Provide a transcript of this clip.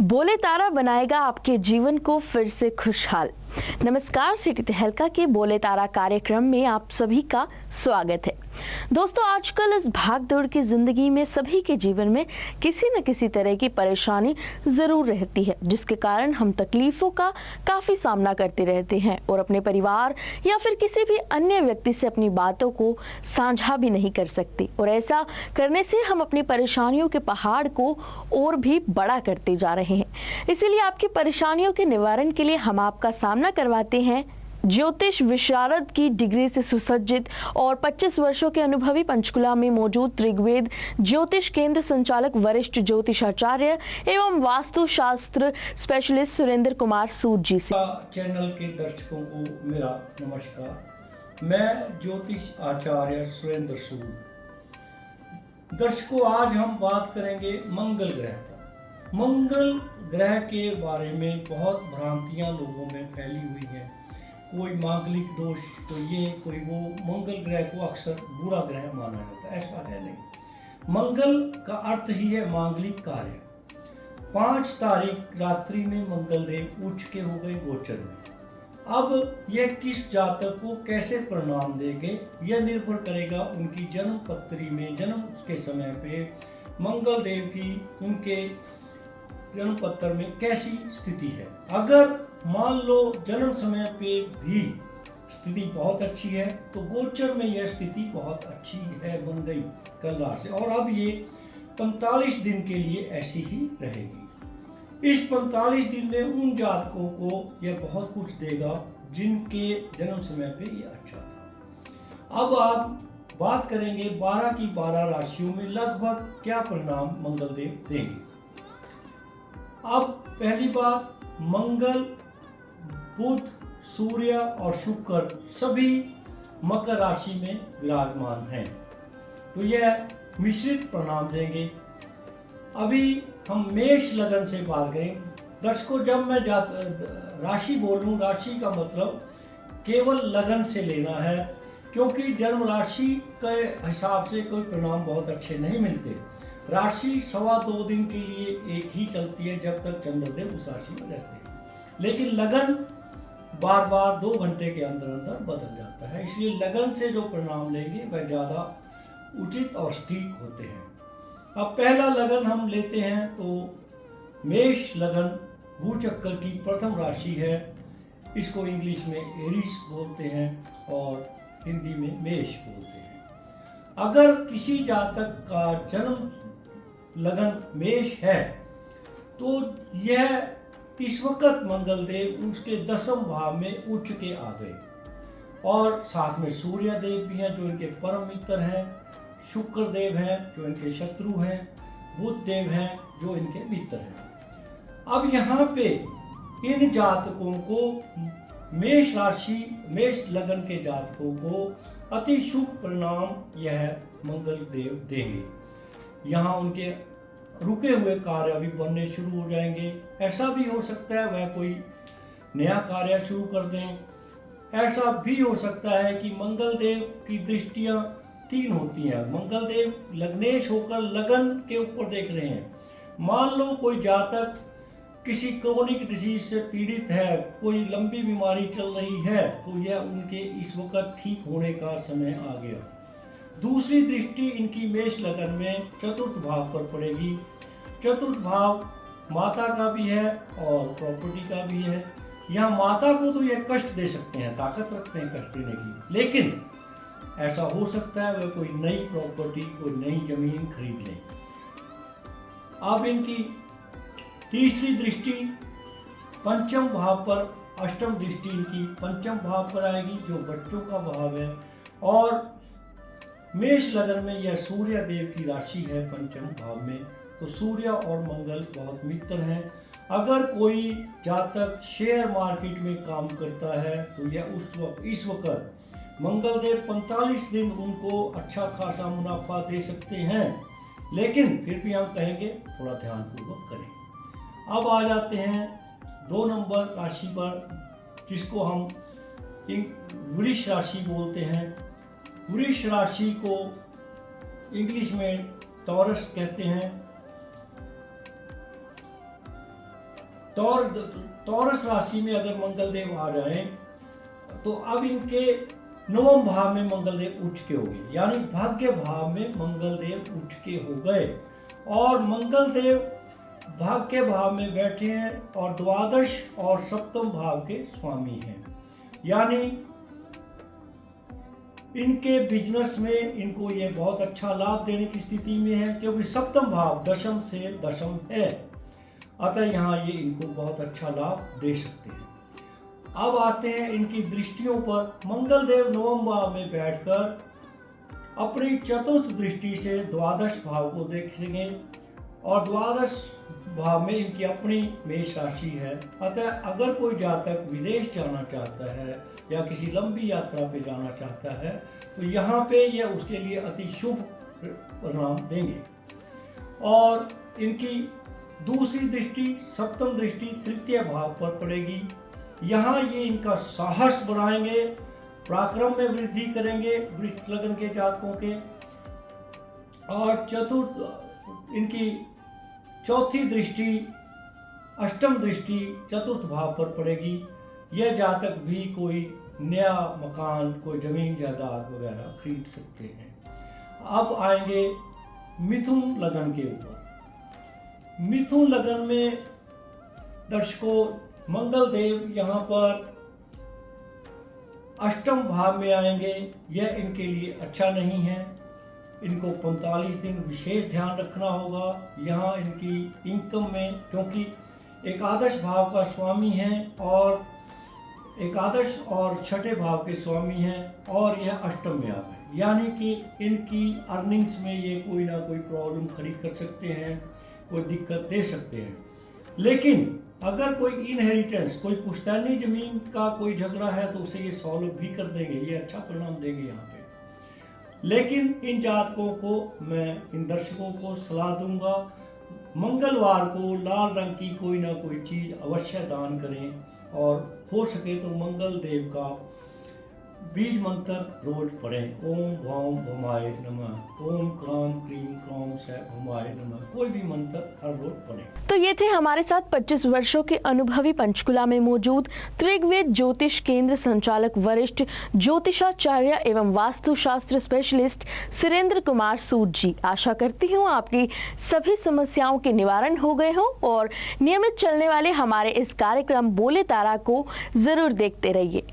बोले तारा बनाएगा आपके जीवन को फिर से खुशहाल। नमस्कार, सिटी तहलका के बोले तारा कार्यक्रम में आप सभी का स्वागत है। दोस्तों, आजकल इस भागदौड़ की जिंदगी में सभी के जीवन में किसी न किसी तरह की परेशानी जरूर रहती है, जिसके कारण हम तकलीफों का काफी सामना करते रहते हैं और अपने परिवार या फिर किसी भी अन्य व्यक्ति से अपनी बातों को साझा भी नहीं कर सकते। और ऐसा करने से हम अपनी परेशानियों के पहाड़ को और भी बड़ा करते जा रहे हैं। इसीलिए आपकी परेशानियों के निवारण के लिए हम आपका सामना करवाते हैं ज्योतिष विशारद की डिग्री से सुसज्जित और 25 वर्षों के अनुभवी पंचकुला में मौजूद त्रिवेद ज्योतिष केंद्र संचालक वरिष्ठ ज्योतिषाचार्य एवं वास्तु शास्त्र स्पेशलिस्ट सुरेंद्र कुमार सूद जी से। चैनल के दर्शकों को मेरा नमस्कार। मैं ज्योतिष आचार्य सुरेंद्र सूद। दर्शकों, आज हम बात करेंगे मंगल ग्रह पर। मंगल ग्रह के बारे में बहुत भ्रांतियां लोगों में फैली हुई हैं। कोई मांगलिक दोष, कोई ये कोई वो। मंगल ग्रह को अक्सर बुरा ग्रह माना जाता है, ऐसा है नहीं। मंगल का अर्थ ही है मांगलिक कार्य। 5 तारीख रात्रि में मंगल देव उच्च के हो गए गोचर में। अब यह किस जातक को कैसे परिणाम देंगे, यह निर्भर करेगा उनकी जन्म पत्री में जन्म के समय पे मंगल देव की उनके जन्म पत्र में कैसी स्थिति है। अगर मान लो जन्म समय पे भी स्थिति बहुत अच्छी है तो गोचर में यह स्थिति बहुत अच्छी है, बन गई कल रात से, और अब ये 45 दिन के लिए ऐसी ही रहेगी। इस 45 दिन में उन जातकों को यह बहुत कुछ देगा जिनके जन्म समय पे ये अच्छा था। अब आप बात करेंगे 12 की 12 राशियों में लगभग क्या परिणाम मंगलदेव देंगे। अब पहली बात, मंगल, बुध, सूर्य और शुक्र सभी मकर राशि में विराजमान हैं, तो यह मिश्रित परिणाम देंगे। अभी हम मेष लगन से बात करें। दर्शकों, जब मैं राशि बोलूं, राशि का मतलब केवल लगन से लेना है, क्योंकि जन्म राशि के हिसाब से कोई परिणाम बहुत अच्छे नहीं मिलते। राशि 2.25 दिन के लिए एक ही चलती है जब तक चंद्रदेव उस राशि में रहते हैं, लेकिन लगन बार बार 2 घंटे के अंदर अंदर बदल जाता है। इसलिए लगन से जो परिणाम लेंगे वह ज्यादा उचित और सटीक होते हैं। अब पहला लगन हम लेते हैं तो मेष लगन भूचक्र की प्रथम राशि है। इसको इंग्लिश में एरीज बोलते हैं और हिंदी में मेष बोलते हैं। अगर किसी जातक का जन्म लगन मेष है तो यह इस वक्त मंगलदेव उसके 10वें भाव में उच्च के आ गए, और साथ में सूर्य देव भी हैं जो इनके परम मित्र हैं, शुक्र देव हैं जो इनके शत्रु हैं, बुध देव हैं जो इनके मित्र हैं। अब यहाँ पे इन जातकों को मेष राशि मेष लगन के जातकों को अति शुभ परिणाम यह मंगल देव देंगे। यहाँ उनके रुके हुए कार्य अभी बनने शुरू हो जाएंगे। ऐसा भी हो सकता है वह कोई नया कार्य शुरू कर दें। ऐसा भी हो सकता है कि मंगल देव की दृष्टियां 3 होती हैं। मंगल देव लग्नेश होकर लगन के ऊपर देख रहे हैं। मान लो कोई जातक किसी क्रोनिक डिजीज से पीड़ित है, कोई लंबी बीमारी चल रही है, तो यह उनके इस वक्त ठीक होने का समय आ गया। दूसरी दृष्टि इनकी मेष लगन में चतुर्थ भाव पर पड़ेगी। चतुर्थ भाव माता का भी है और प्रॉपर्टी का भी है। यहाँ माता को तो यह कष्ट दे सकते हैं, ताकत रखते हैं कष्ट देने की, लेकिन ऐसा हो सकता है वह कोई नई प्रॉपर्टी, कोई नई जमीन खरीद लें। अब इनकी तीसरी दृष्टि पंचम भाव पर, अष्टम दृष्टि इनकी पंचम भाव पर आएगी जो बच्चों का भाव है, और मेष लगन में यह सूर्य देव की राशि है पंचम भाव में, तो सूर्य और मंगल बहुत मित्र हैं। अगर कोई जातक शेयर मार्केट में काम करता है तो यह इस वक्त मंगल देव 45 दिन उनको अच्छा खासा मुनाफा दे सकते हैं, लेकिन फिर भी हम कहेंगे थोड़ा ध्यानपूर्वक करें। अब आ जाते हैं 2 नंबर राशि पर, जिसको हम वृष राशि बोलते हैं। वृष राशि को इंग्लिश में टॉरस कहते हैं। टॉरस राशि में अगर मंगल देव आ जाए तो अब इनके नवम भाव में मंगल देव उच्च के हो गए, यानी भाग्य भाव में मंगल देव उच्च के हो गए और मंगल देव भाग्य भाव में बैठे हैं और द्वादश और सप्तम भाव के स्वामी हैं, यानी इनके बिजनेस में इनको ये बहुत अच्छा लाभ देने की स्थिति में है, क्योंकि सप्तम भाव दशम से दशम है, अतः यहाँ ये इनको बहुत अच्छा लाभ दे सकते हैं। अब आते हैं इनकी दृष्टियों पर। मंगल देव नवम भाव में बैठकर अपनी चतुर्थ दृष्टि से द्वादश भाव को देखेंगे और द्वादश भाव में इनकी अपनी मेष राशि है, अतः अगर कोई जातक विदेश जाना चाहता है या किसी लंबी यात्रा पे जाना चाहता है तो यहाँ पे यह उसके लिए अति शुभ परिणाम देंगे। और इनकी दूसरी दृष्टि सप्तम दृष्टि तृतीय भाव पर पड़ेगी, यहाँ ये इनका साहस बढ़ाएंगे, पराक्रम में वृद्धि करेंगे वृश्चिक लग्न के जातकों के। और इनकी चौथी दृष्टि अष्टम दृष्टि चतुर्थ भाव पर पड़ेगी, यह जातक भी कोई नया मकान कोई जमीन जायदाद वगैरह खरीद सकते हैं। अब आएंगे मिथुन लग्न के ऊपर। मिथुन लग्न में दर्शकों मंगल देव यहाँ पर अष्टम भाव में आएंगे, यह इनके लिए अच्छा नहीं है। इनको 45 दिन विशेष ध्यान रखना होगा यहाँ इनकी इनकम में, क्योंकि एकादश भाव का स्वामी है और एकादश और छठे भाव के स्वामी हैं और यह अष्टम में आता है, यानी कि इनकी अर्निंग्स में ये कोई ना कोई प्रॉब्लम खड़ी कर सकते हैं, कोई दिक्कत दे सकते हैं। लेकिन अगर कोई इनहेरिटेंस कोई पुश्तैनी जमीन का कोई झगड़ा है तो उसे ये सॉल्व भी कर देंगे, ये अच्छा परिणाम देंगे यहाँ पे। लेकिन इन जातकों को मैं इन दर्शकों को सलाह दूंगा मंगलवार को लाल रंग की कोई ना कोई चीज अवश्य दान करें और हो सके तो मंगल देव का बीज मंत्र रोज पढ़ें। ओम भौम भौमाय नमः, ओम क्राम क्रीम क्रोम से भौमाय नमः, कोई भी मंत्र हर रोज पढ़ें। तो ये थे हमारे साथ 25 वर्षों के अनुभवी पंचकुला में मौजूद त्रिगवेद ज्योतिष केंद्र संचालक वरिष्ठ ज्योतिषाचार्य एवं वास्तुशास्त्र स्पेशलिस्ट सुरेंद्र कुमार सूद जी। आशा करती हूँ आपकी सभी समस्याओं के निवारण हो गए हों और नियमित चलने वाले हमारे इस कार्यक्रम बोले तारा को जरूर देखते रहिए।